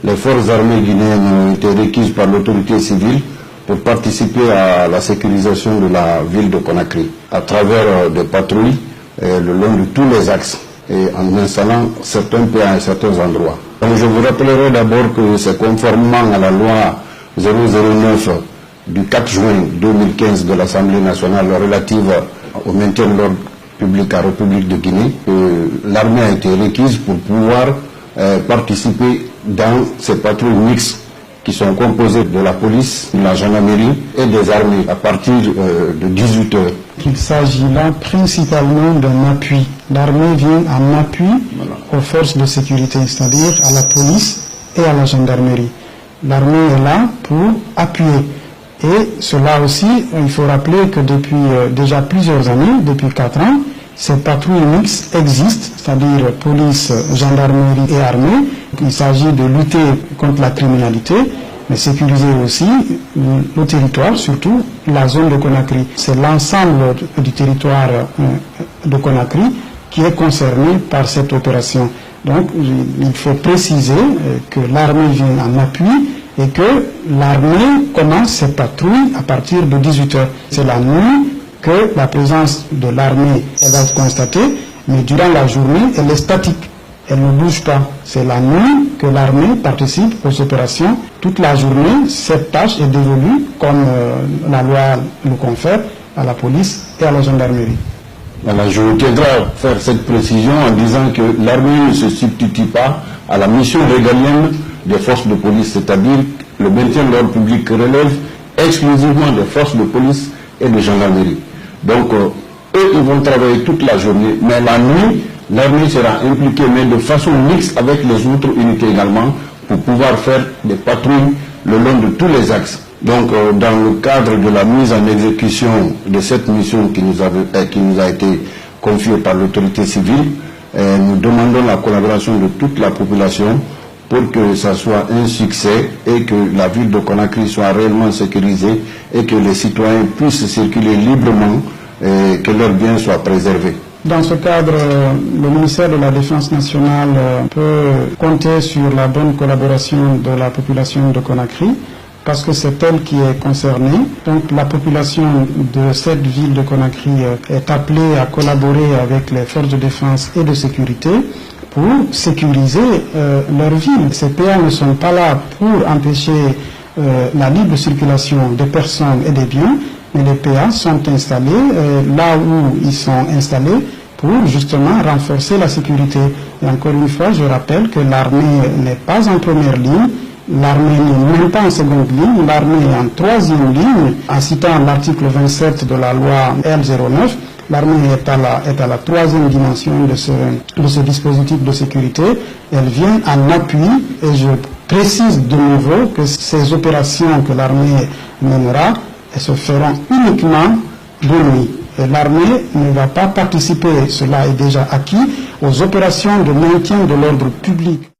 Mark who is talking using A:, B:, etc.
A: Les forces armées guinéennes ont été requises par l'autorité civile pour participer à la sécurisation de la ville de Conakry à travers des patrouilles le long de tous les axes et en installant certains points à certains endroits. Donc je vous rappellerai d'abord que c'est conformément à la loi 009 du 4 juin 2015 de l'Assemblée nationale relative au maintien de l'ordre public à la République de Guinée que l'armée a été requise pour pouvoir participer dans ces patrouilles mixtes qui sont composées de la police, de la gendarmerie et des armées à partir de 18 heures.
B: Il s'agit là principalement d'un appui. L'armée vient en appui aux forces de sécurité, c'est-à-dire à la police et à la gendarmerie. L'armée est là pour appuyer. Et cela aussi, il faut rappeler que depuis déjà plusieurs années, depuis 4 ans, ces patrouilles mixtes existent, c'est-à-dire police, gendarmerie et armée. Il s'agit de lutter contre la criminalité, mais sécuriser aussi le territoire, surtout la zone de Conakry. C'est l'ensemble du territoire de Conakry qui est concerné par cette opération. Donc il faut préciser que l'armée vient en appui et que l'armée commence ses patrouilles à partir de 18 heures. C'est la nuit que la présence de l'armée va être constatée, mais durant la journée, elle est statique. Elle ne bouge pas. C'est la nuit que l'armée participe aux opérations. Toute la journée, cette tâche est dévolue, comme la loi le confère, à la police et à la gendarmerie.
A: Voilà, je voudrais faire cette précision en disant que l'armée ne se substitue pas à la mission régalienne des forces de police, c'est-à-dire le maintien de l'ordre public relève exclusivement des forces de police et de gendarmerie. Donc, eux, ils vont travailler toute la journée, mais la nuit, l'armée sera impliquée, mais de façon mixte avec les autres unités également, pour pouvoir faire des patrouilles le long de tous les axes. Donc, dans le cadre de la mise en exécution de cette mission qui nous a été confiée par l'autorité civile, nous demandons la collaboration de toute la population pour que ça soit un succès et que la ville de Conakry soit réellement sécurisée et que les citoyens puissent circuler librement et que leurs biens soient préservés.
B: Dans ce cadre, le ministère de la Défense nationale peut compter sur la bonne collaboration de la population de Conakry parce que c'est elle qui est concernée. Donc la population de cette ville de Conakry est appelée à collaborer avec les forces de défense et de sécurité pour sécuriser leur ville. Ces PA ne sont pas là pour empêcher la libre circulation des personnes et des biens, mais les PA sont installés là où ils sont installés pour justement renforcer la sécurité. Et encore une fois, je rappelle que l'armée n'est pas en première ligne, l'armée n'est même pas en seconde ligne, l'armée est en troisième ligne. En citant l'article 27 de la loi L09, l'armée est à la troisième dimension de ce dispositif de sécurité. Elle vient en appui et je précise de nouveau que ces opérations que l'armée mènera se feront uniquement de nuit. Et l'armée ne va pas participer, cela est déjà acquis, aux opérations de maintien de l'ordre public.